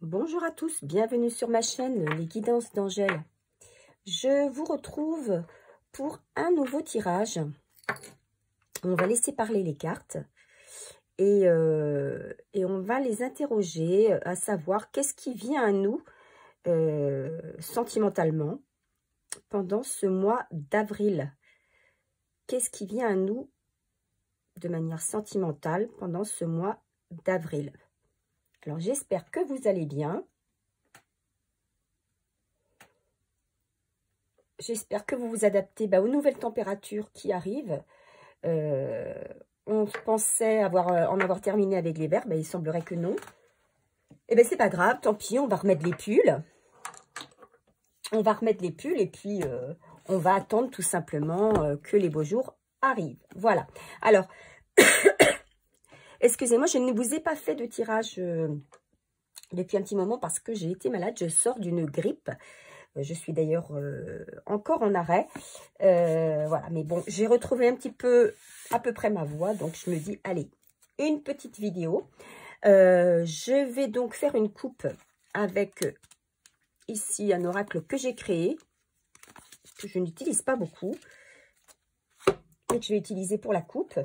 Bonjour à tous, bienvenue sur ma chaîne Les Guidances d'Angèle. Je vous retrouve pour un nouveau tirage. On va laisser parler les cartes et on va les interroger à savoir qu'est-ce qui vient à nous sentimentalement pendant ce mois d'avril. Qu'est-ce qui vient à nous de manière sentimentale pendant ce mois d'avril? Alors, j'espère que vous allez bien. J'espère que vous vous adaptez aux nouvelles températures qui arrivent. On pensait en avoir terminé avec les verres. Il semblerait que non. Et c'est pas grave, tant pis, on va remettre les pulls. On va remettre les pulls et puis on va attendre tout simplement que les beaux jours arrivent. Voilà. Alors... Excusez-moi, je ne vous ai pas fait de tirage depuis un petit moment parce que j'ai été malade. Je sors d'une grippe. Je suis d'ailleurs encore en arrêt. Voilà, mais bon, j'ai retrouvé un petit peu, à peu près ma voix. Donc, je me dis, allez, une petite vidéo. Je vais donc faire une coupe avec ici un oracle que j'ai créé, que je n'utilise pas beaucoup, et que je vais utiliser pour la coupe.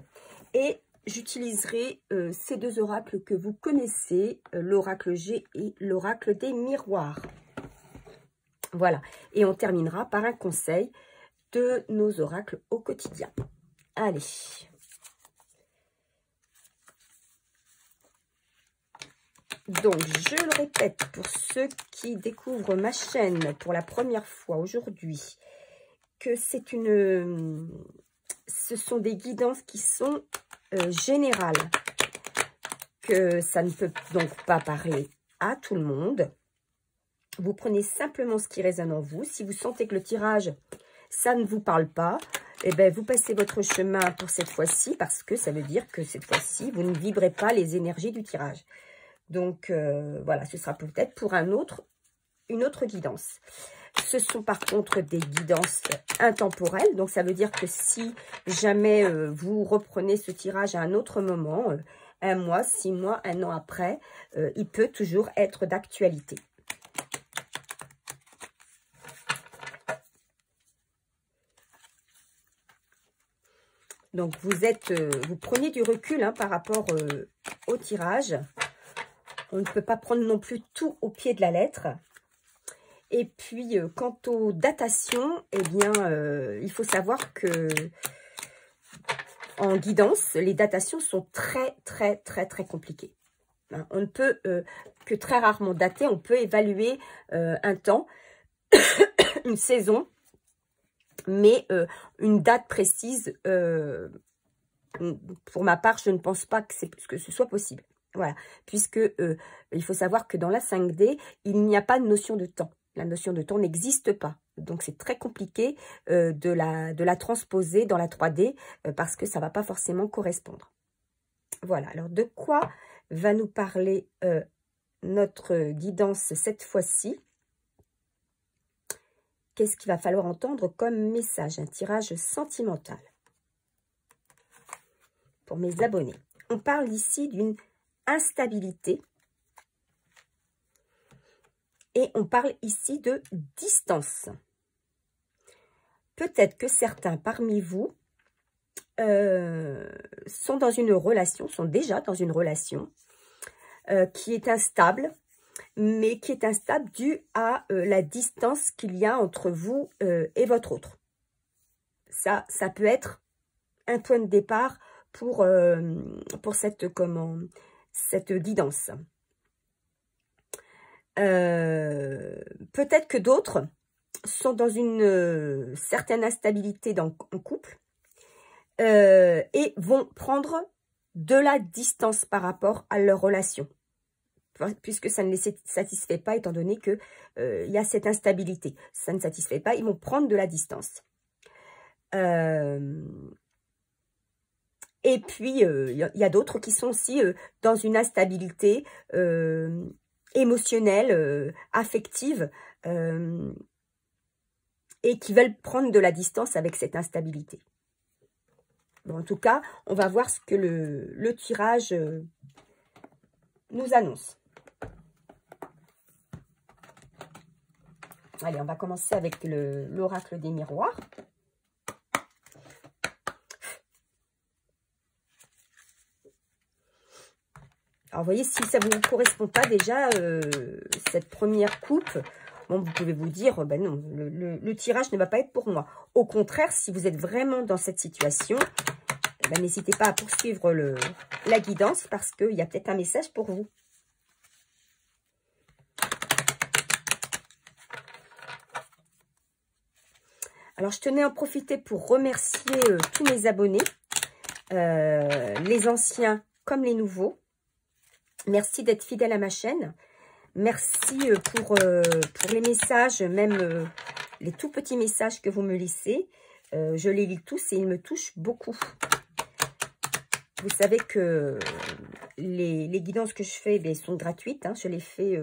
Et j'utiliserai ces deux oracles que vous connaissez, l'oracle G et l'oracle des miroirs. Voilà. Et on terminera par un conseil de nos oracles au quotidien. Allez. Donc, je le répète pour ceux qui découvrent ma chaîne pour la première fois aujourd'hui, que ce sont des guidances qui sont générale, que ça ne peut donc pas parler à tout le monde. Vous prenez simplement ce qui résonne en vous. Si vous sentez que le tirage, ça ne vous parle pas, vous passez votre chemin pour cette fois-ci, parce que ça veut dire que cette fois-ci, vous ne vibrez pas les énergies du tirage. Donc, voilà, ce sera peut-être pour une autre guidance. Ce sont par contre des guidances intemporelles. Donc, ça veut dire que si jamais vous reprenez ce tirage à un autre moment, 1 mois, 6 mois, 1 an après, il peut toujours être d'actualité. Donc, vous prenez du recul par rapport au tirage. On ne peut pas prendre non plus tout au pied de la lettre. Et puis, quant aux datations, il faut savoir que en guidance, les datations sont très compliquées. On ne peut que très rarement dater. On peut évaluer un temps, une saison, mais une date précise, pour ma part, je ne pense pas que ce soit possible. Voilà, puisque il faut savoir que dans la 5D, il n'y a pas de notion de temps. La notion de temps n'existe pas. Donc, c'est très compliqué de la transposer dans la 3D parce que ça ne va pas forcément correspondre. Voilà. Alors, de quoi va nous parler notre guidance cette fois-ci? Qu'est-ce qu'il va falloir entendre comme message? Un tirage sentimental pour mes abonnés. On parle ici d'une instabilité. Et on parle ici de distance. Peut-être que certains parmi vous sont dans une relation, sont déjà dans une relation qui est instable, mais qui est instable due à la distance qu'il y a entre vous et votre autre. Ça peut être un point de départ pour cette guidance. Peut-être que d'autres sont dans une certaine instabilité en couple et vont prendre de la distance par rapport à leur relation, puisque ça ne les satisfait pas, étant donné que il y a cette instabilité. Ça ne satisfait pas, ils vont prendre de la distance. Et puis, il y a d'autres qui sont aussi dans une instabilité émotionnelle, affective, et qui veulent prendre de la distance avec cette instabilité. Bon, en tout cas, on va voir ce que le tirage nous annonce. Allez, on va commencer avec l'oracle des miroirs. Alors, vous voyez, si ça ne vous correspond pas déjà, cette première coupe, bon, vous pouvez vous dire, ben non, le tirage ne va pas être pour moi. Au contraire, si vous êtes vraiment dans cette situation, ben, n'hésitez pas à poursuivre la guidance parce qu'il y a peut-être un message pour vous. Alors, je tenais à en profiter pour remercier tous mes abonnés, les anciens comme les nouveaux. Merci d'être fidèle à ma chaîne. Merci pour les messages, même les tout petits messages que vous me laissez. Je les lis tous et ils me touchent beaucoup. Vous savez que les guidances que je fais bien, sont gratuites. Hein. Je les fais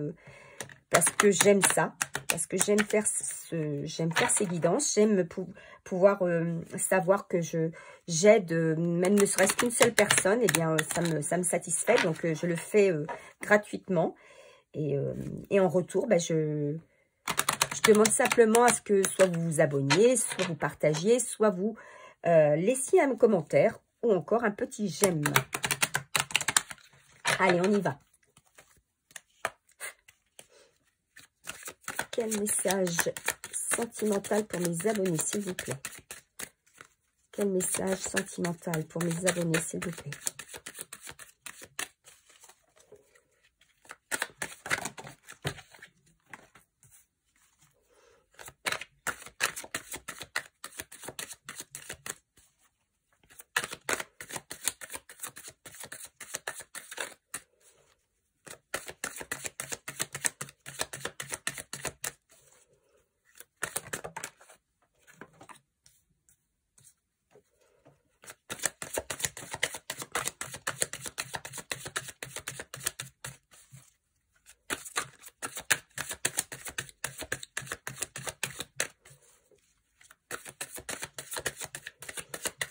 parce que j'aime ça. Parce que j'aime faire ces guidances. J'aime pouvoir savoir que j'aide, même ne serait-ce qu'une seule personne. Eh bien, ça me satisfait. Donc, je le fais gratuitement. Et en retour, ben, je demande simplement à ce que soit vous vous abonniez, soit vous partagiez, soit vous laissiez un commentaire ou encore un petit j'aime. Allez, on y va. Quel message sentimental pour mes abonnés, s'il vous plaît? Quel message sentimental pour mes abonnés, s'il vous plaît?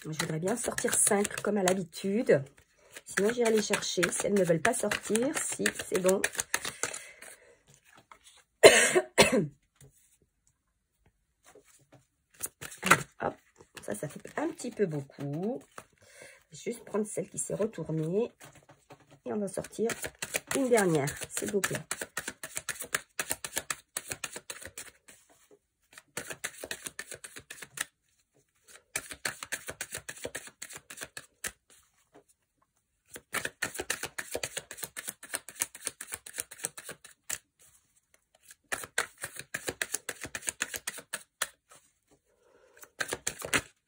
Je voudrais bien sortir 5 comme à l'habitude. Sinon, j'irai les chercher. Si elles ne veulent pas sortir, si, c'est bon. Hop, ça fait un petit peu beaucoup. Juste prendre celle qui s'est retournée. Et on va sortir une dernière, s'il vous plaît.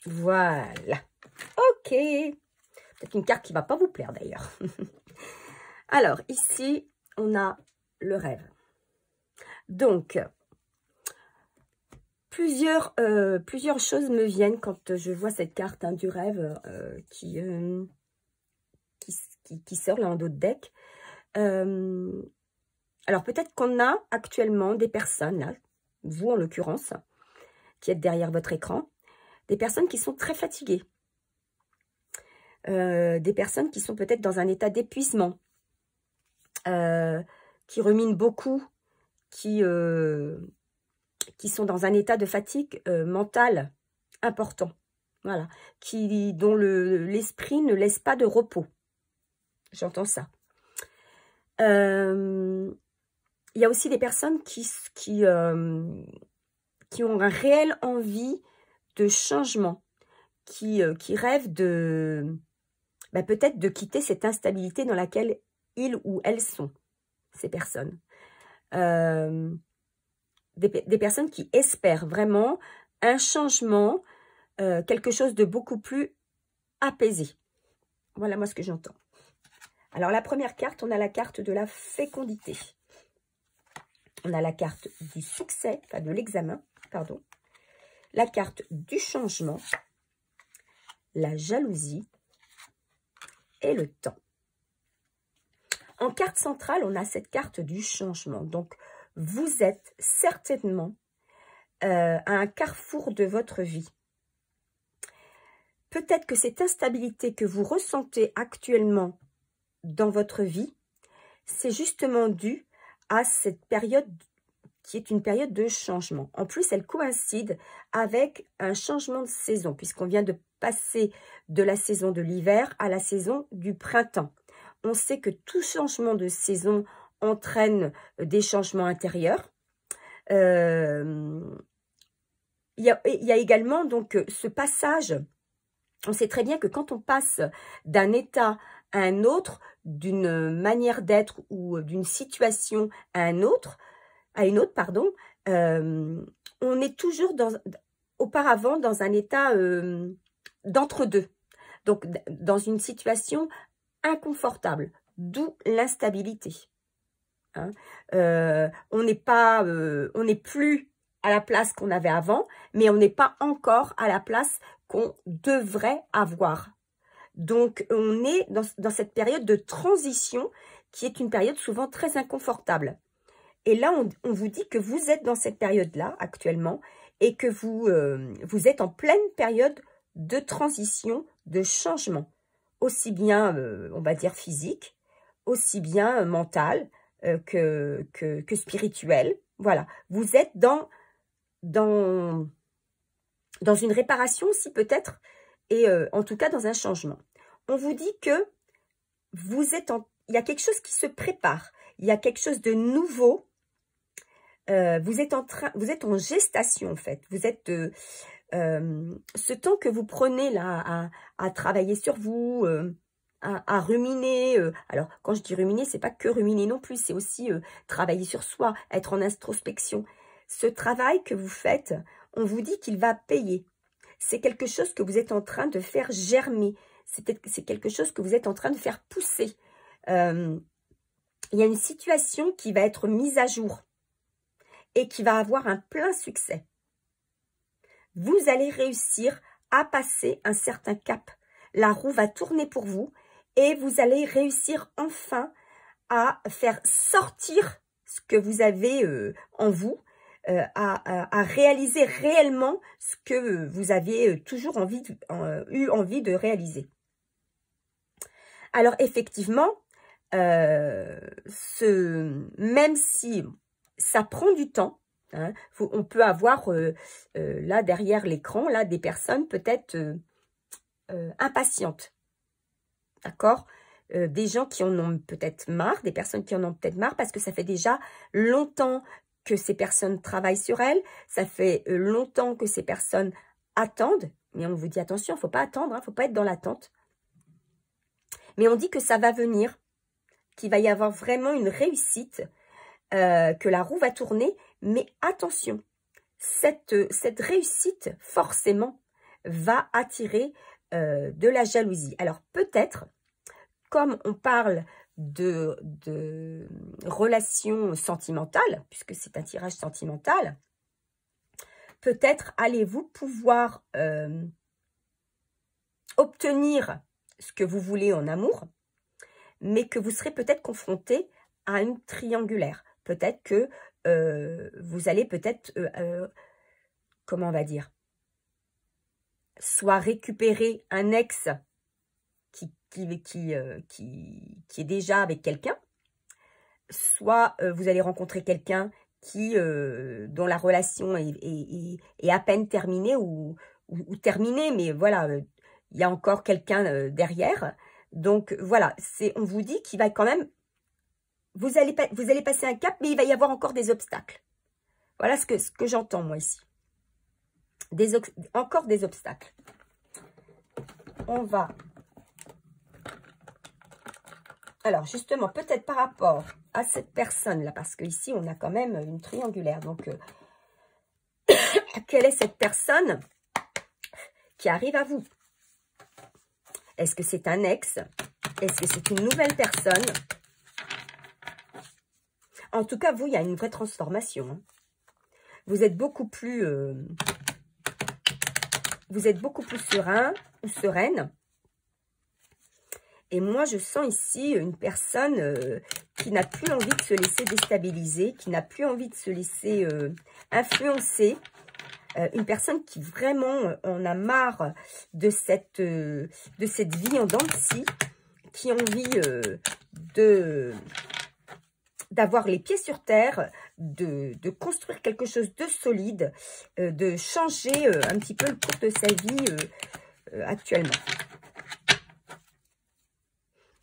Voilà. Ok. Peut-être une carte qui ne va pas vous plaire d'ailleurs. Alors, ici, on a le rêve. Donc, plusieurs choses me viennent quand je vois cette carte hein, du rêve qui sort là en dos de deck. Alors, peut-être qu'on a actuellement des personnes, là, vous en l'occurrence, qui êtes derrière votre écran, des personnes qui sont très fatiguées. Des personnes qui sont peut-être dans un état d'épuisement, qui ruminent beaucoup, qui sont dans un état de fatigue mentale important. Voilà. Dont l'esprit ne laisse pas de repos. J'entends ça. Il y a aussi des personnes qui ont un réel envie de changement, qui rêvent de peut-être de quitter cette instabilité dans laquelle ils ou elles sont, ces personnes. Des personnes qui espèrent vraiment un changement, quelque chose de beaucoup plus apaisé. Voilà moi ce que j'entends. Alors la première carte, on a la carte de la fécondité. On a la carte du succès, enfin de l'examen, pardon. La carte du changement, la jalousie et le temps. En carte centrale, on a cette carte du changement. Donc, vous êtes certainement à un carrefour de votre vie. Peut-être que cette instabilité que vous ressentez actuellement dans votre vie, c'est justement dû à cette période qui est une période de changement. En plus, elle coïncide avec un changement de saison, puisqu'on vient de passer de la saison de l'hiver à la saison du printemps. On sait que tout changement de saison entraîne des changements intérieurs. Il y a également donc ce passage. On sait très bien que quand on passe d'un état à un autre, d'une manière d'être ou d'une situation à une autre, pardon, on est toujours auparavant dans un état d'entre-deux. Donc, dans une situation inconfortable, d'où l'instabilité. Hein. On n'est plus à la place qu'on avait avant, mais on n'est pas encore à la place qu'on devrait avoir. Donc, on est dans cette période de transition qui est une période souvent très inconfortable. Et là, on vous dit que vous êtes dans cette période-là actuellement et que vous êtes en pleine période de transition, de changement, aussi bien, on va dire, physique, aussi bien mental que spirituel. Voilà, vous êtes dans une réparation aussi peut-être, et en tout cas dans un changement. On vous dit que il y a quelque chose qui se prépare, il y a quelque chose de nouveau. Vous êtes en gestation en fait. Vous êtes ce temps que vous prenez là à travailler sur vous, à ruminer. Alors quand je dis ruminer, c'est pas que ruminer non plus, c'est aussi travailler sur soi, être en introspection. Ce travail que vous faites, on vous dit qu'il va payer. C'est quelque chose que vous êtes en train de faire germer. C'est quelque chose que vous êtes en train de faire pousser. Il y a une situation qui va être mise à jour et qui va avoir un plein succès. Vous allez réussir à passer un certain cap. La roue va tourner pour vous et vous allez réussir enfin à faire sortir ce que vous avez en vous, à réaliser réellement ce que vous aviez toujours eu envie de réaliser. Alors effectivement, même si ça prend du temps, hein, on peut avoir là derrière l'écran là des personnes peut-être impatientes, d'accord, des gens qui en ont peut-être marre, des personnes qui en ont peut-être marre parce que ça fait déjà longtemps que ces personnes travaillent sur elles, ça fait longtemps que ces personnes attendent, mais on vous dit attention, il ne faut pas attendre, il ne faut pas être dans l'attente. Mais on dit que ça va venir, qu'il va y avoir vraiment une réussite, que la roue va tourner, mais attention, cette réussite, forcément, va attirer de la jalousie. Alors peut-être, comme on parle de relations sentimentales, puisque c'est un tirage sentimental, peut-être allez-vous pouvoir obtenir ce que vous voulez en amour, mais que vous serez peut-être confronté à une triangulaire. Peut-être que vous allez peut-être, comment on va dire, soit récupérer un ex qui est déjà avec quelqu'un, soit vous allez rencontrer quelqu'un dont la relation est à peine terminée ou terminée, mais voilà, il y a encore quelqu'un derrière. Donc voilà, on vous dit qu'il va quand même, vous allez passer un cap, mais il va y avoir encore des obstacles. Voilà ce que j'entends moi ici. Encore des obstacles. On va... Alors justement, peut-être par rapport à cette personne-là, parce qu'ici on a quand même une triangulaire. Donc, quelle est cette personne qui arrive à vous? Est-ce que c'est un ex? Est-ce que c'est une nouvelle personne? En tout cas, vous, il y a une vraie transformation. Hein. Vous êtes beaucoup plus serein ou sereine. Et moi, je sens ici une personne qui n'a plus envie de se laisser déstabiliser, qui n'a plus envie de se laisser influencer. Une personne qui vraiment en a marre de cette vie en dents de scie, qui a envie de d'avoir les pieds sur terre, de construire quelque chose de solide, de changer un petit peu le cours de sa vie actuellement.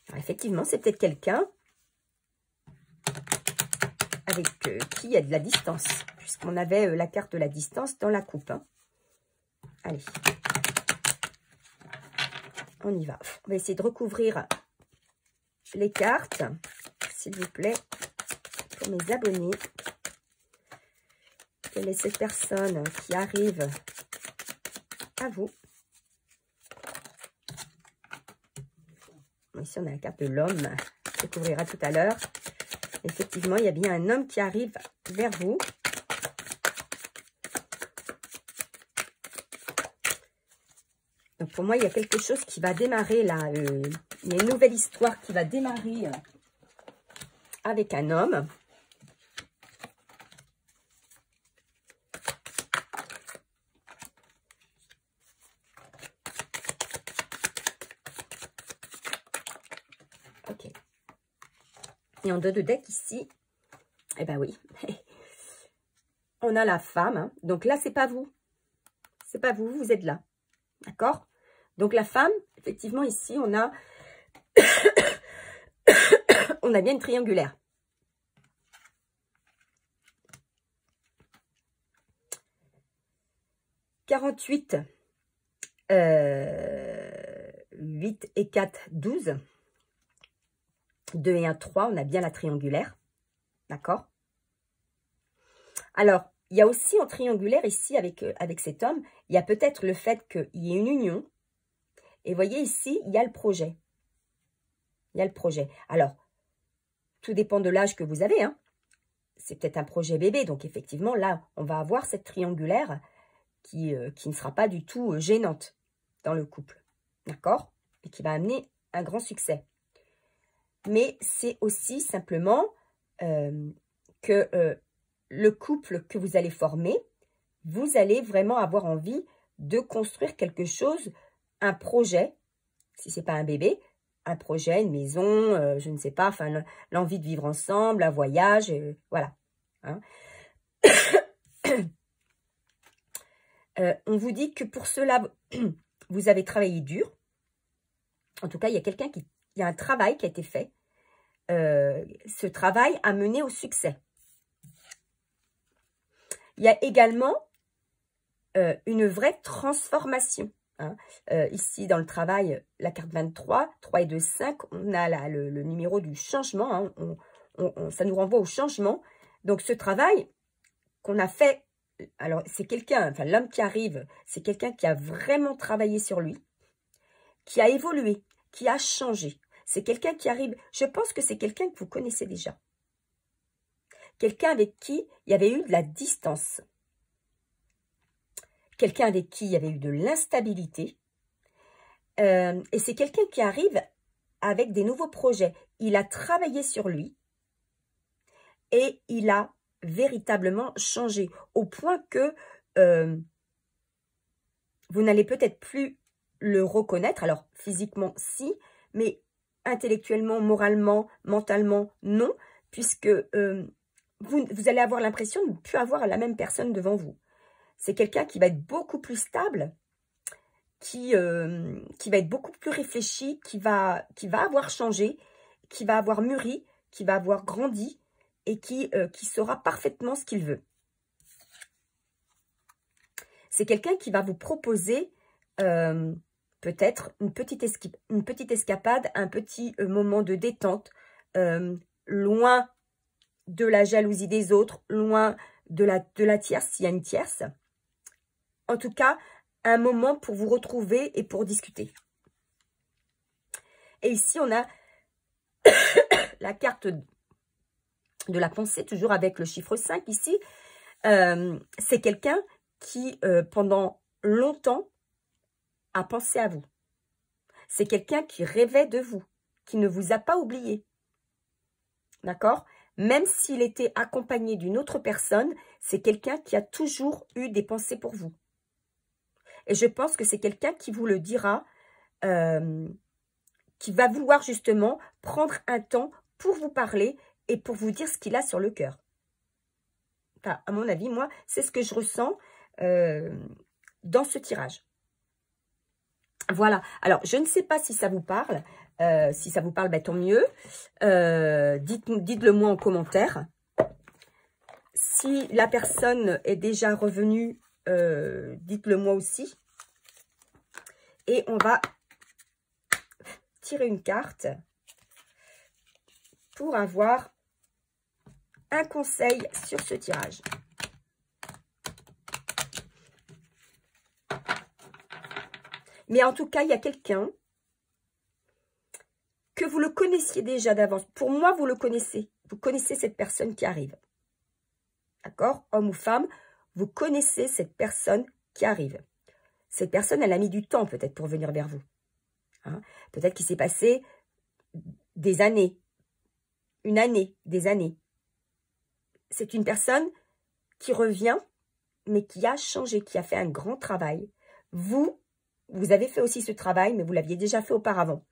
Alors, effectivement, c'est peut-être quelqu'un avec qui il y a de la distance, puisqu'on avait la carte de la distance dans la coupe. Hein. Allez, on y va. On va essayer de recouvrir les cartes, s'il vous plaît, pour mes abonnés. Quelle est cette personne qui arrive à vous? Ici, on a la carte de l'homme. On découvrira tout à l'heure. Effectivement, il y a bien un homme qui arrive vers vous. Donc, pour moi, il y a quelque chose qui va démarrer là. Il y a une nouvelle histoire qui va démarrer avec un homme. Ok. Et en dos de deck ici, eh ben oui, on a la femme. Hein. Donc là, c'est pas vous. C'est pas vous, vous êtes là. D'accord? Donc la femme, effectivement, ici, on a on a bien une triangulaire. « 48, 8 et 4, 12. 2 et 1, 3, on a bien la triangulaire. D'accord? Alors, il y a aussi en triangulaire ici, avec cet homme, il y a peut-être le fait qu'il y ait une union. Et vous voyez ici, il y a le projet. Il y a le projet. Alors, tout dépend de l'âge que vous avez. Hein. C'est peut-être un projet bébé. Donc, effectivement, là, on va avoir cette triangulaire qui ne sera pas du tout gênante dans le couple. D'accord? Et qui va amener un grand succès. Mais c'est aussi simplement que le couple que vous allez former, vous allez vraiment avoir envie de construire quelque chose, un projet, si ce n'est pas un bébé, un projet, une maison, je ne sais pas, enfin l'envie de vivre ensemble, un voyage, voilà. Hein. On vous dit que pour cela, vous avez travaillé dur. En tout cas, il y a quelqu'un qui... Il y a un travail qui a été fait. Ce travail a mené au succès. Il y a également une vraie transformation. Hein. Ici, dans le travail, la carte 23, 3 et 2, 5, on a là le numéro du changement. Hein. Ça nous renvoie au changement. Donc, ce travail qu'on a fait, alors c'est quelqu'un, enfin l'homme qui arrive, c'est quelqu'un qui a vraiment travaillé sur lui, qui a évolué, qui a changé. C'est quelqu'un qui arrive, je pense que c'est quelqu'un que vous connaissez déjà. Quelqu'un avec qui il y avait eu de la distance. Quelqu'un avec qui il y avait eu de l'instabilité. Et c'est quelqu'un qui arrive avec des nouveaux projets. Il a travaillé sur lui et il a véritablement changé au point que vous n'allez peut-être plus le reconnaître. Alors, physiquement, si, mais intellectuellement, moralement, mentalement, non, puisque vous allez avoir l'impression de ne plus avoir la même personne devant vous. C'est quelqu'un qui va être beaucoup plus stable, qui va être beaucoup plus réfléchi, qui va avoir changé, qui va avoir mûri, qui va avoir grandi et qui saura parfaitement ce qu'il veut. C'est quelqu'un qui va vous proposer peut-être une petite escapade, un petit moment de détente, loin de la jalousie des autres, loin de la tierce, s'il y a une tierce. En tout cas, un moment pour vous retrouver et pour discuter. Et ici, on a la carte de la pensée, toujours avec le chiffre 5 ici. C'est quelqu'un qui, pendant longtemps, a pensé à vous. C'est quelqu'un qui rêvait de vous, qui ne vous a pas oublié. D'accord? Même s'il était accompagné d'une autre personne, c'est quelqu'un qui a toujours eu des pensées pour vous. Et je pense que c'est quelqu'un qui vous le dira, qui va vouloir justement prendre un temps pour vous parler et pour vous dire ce qu'il a sur le cœur. Enfin, à mon avis, moi, c'est ce que je ressens dans ce tirage. Voilà. Alors, je ne sais pas si ça vous parle. Si ça vous parle, ben, tant mieux. Dites-le moi en commentaire. Si la personne est déjà revenue, dites-le moi aussi. Et on va tirer une carte pour avoir un conseil sur ce tirage. Mais en tout cas, il y a quelqu'un que vous le connaissiez déjà d'avance. Pour moi, vous le connaissez. Vous connaissez cette personne qui arrive. D'accord? Homme ou femme, vous connaissez cette personne qui arrive. Cette personne, elle a mis du temps peut-être pour venir vers vous. Hein? Peut-être qu'il s'est passé des années, une année, des années. C'est une personne qui revient, mais qui a changé, qui a fait un grand travail. Vous avez fait aussi ce travail, mais vous l'aviez déjà fait auparavant.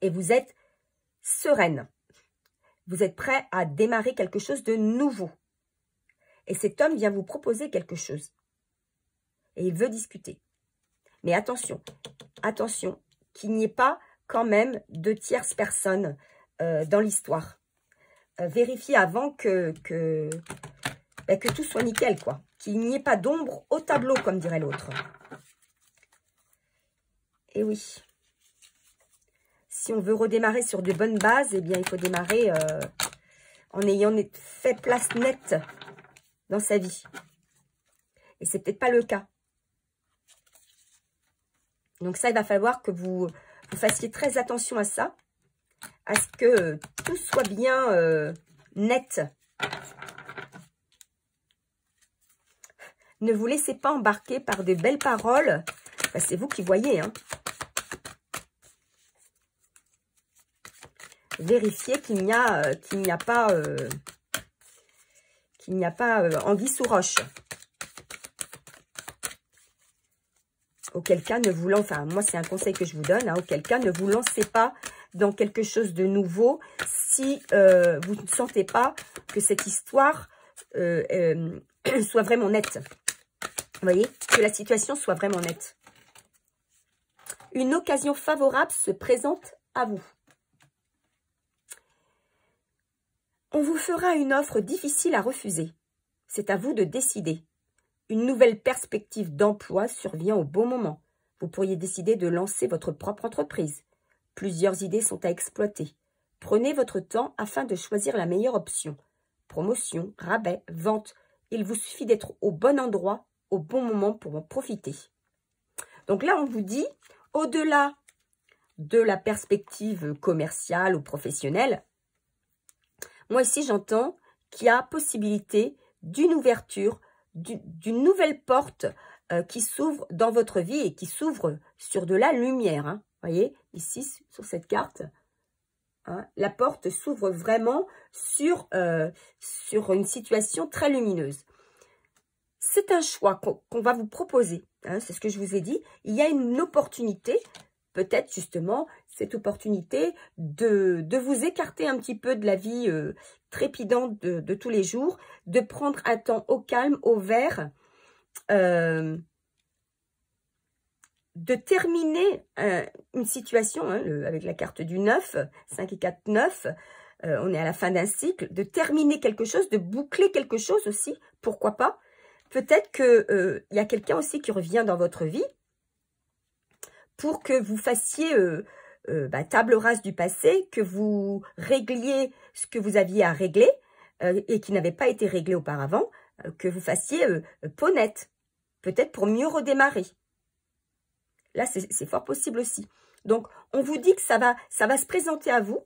Et vous êtes sereine. Vous êtes prêt à démarrer quelque chose de nouveau. Et cet homme vient vous proposer quelque chose. Et il veut discuter. Mais attention, attention, qu'il n'y ait pas quand même de tierces personnes dans l'histoire. Vérifiez avant que tout soit nickel, quoi. Qu'il n'y ait pas d'ombre au tableau, comme dirait l'autre. Et oui. Si on veut redémarrer sur de bonnes bases, eh bien, il faut démarrer en ayant fait place nette dans sa vie. Et c'est peut-être pas le cas. Donc ça, il va falloir que vous fassiez très attention à ça, à ce que tout soit bien net. Ne vous laissez pas embarquer par de belles paroles. Ben, c'est vous qui voyez, hein. Vérifiez qu'il n'y a pas anguille sous roche. Auquel cas, enfin, moi, c'est un conseil que je vous donne, hein, auquel cas, ne vous lancez pas dans quelque chose de nouveau si vous ne sentez pas que cette histoire soit vraiment nette. Vous voyez, que la situation soit vraiment nette. Une occasion favorable se présente à vous. On vous fera une offre difficile à refuser. C'est à vous de décider. Une nouvelle perspective d'emploi survient au bon moment. Vous pourriez décider de lancer votre propre entreprise. Plusieurs idées sont à exploiter. Prenez votre temps afin de choisir la meilleure option. Promotion, rabais, vente. Il vous suffit d'être au bon endroit, au bon moment pour en profiter. Donc là, on vous dit, au-delà de la perspective commerciale ou professionnelle, moi ici, j'entends qu'il y a possibilité d'une ouverture, d'une nouvelle porte qui s'ouvre dans votre vie et qui s'ouvre sur de la lumière. Hein. Vous voyez, ici, sur cette carte, hein, la porte s'ouvre vraiment sur une situation très lumineuse. C'est un choix qu'on va vous proposer. Hein, c'est ce que je vous ai dit. Il y a une opportunité, peut-être justement, cette opportunité de vous écarter un petit peu de la vie trépidante de tous les jours, de prendre un temps au calme, au vert, de terminer une situation, hein, avec la carte du 9, 5 et 4, 9, on est à la fin d'un cycle, de terminer quelque chose, de boucler quelque chose aussi, pourquoi pas. Peut-être qu'il y a quelqu'un aussi qui revient dans votre vie pour que vous fassiez table rase du passé, que vous régliez ce que vous aviez à régler et qui n'avait pas été réglé auparavant, que vous fassiez peau nette, peut-être pour mieux redémarrer. Là, c'est fort possible aussi. Donc, on vous dit que ça va se présenter à vous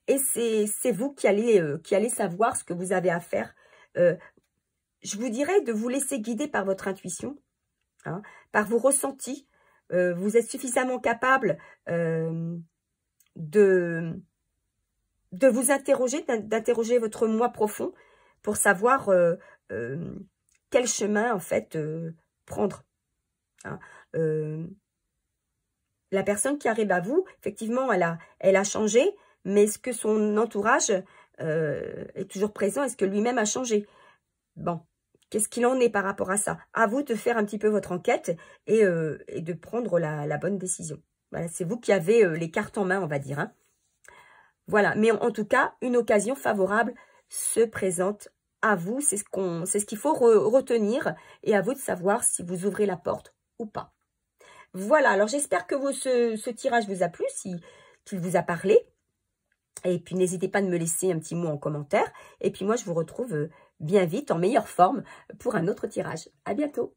et c'est vous qui allez savoir ce que vous avez à faire. Je vous dirais de vous laisser guider par votre intuition, hein, par vos ressentis. Vous êtes suffisamment capable de vous interroger, d'interroger votre moi profond pour savoir quel chemin en fait prendre. Hein. La personne qui arrive à vous, effectivement, elle a changé, mais est-ce que son entourage est toujours présent? Est-ce que lui-même a changé? Bon, qu'est-ce qu'il en est par rapport à ça? À vous de faire un petit peu votre enquête et de prendre la bonne décision. Voilà, c'est vous qui avez les cartes en main, on va dire. Hein. Voilà, mais en tout cas, une occasion favorable se présente à vous. C'est ce qu'il faut retenir et à vous de savoir si vous ouvrez la porte ou pas. Voilà, alors j'espère que ce tirage vous a plu, qu'il vous a parlé. Et puis, n'hésitez pas de me laisser un petit mot en commentaire. Et puis, moi, je vous retrouve bien vite, en meilleure forme, pour un autre tirage. À bientôt.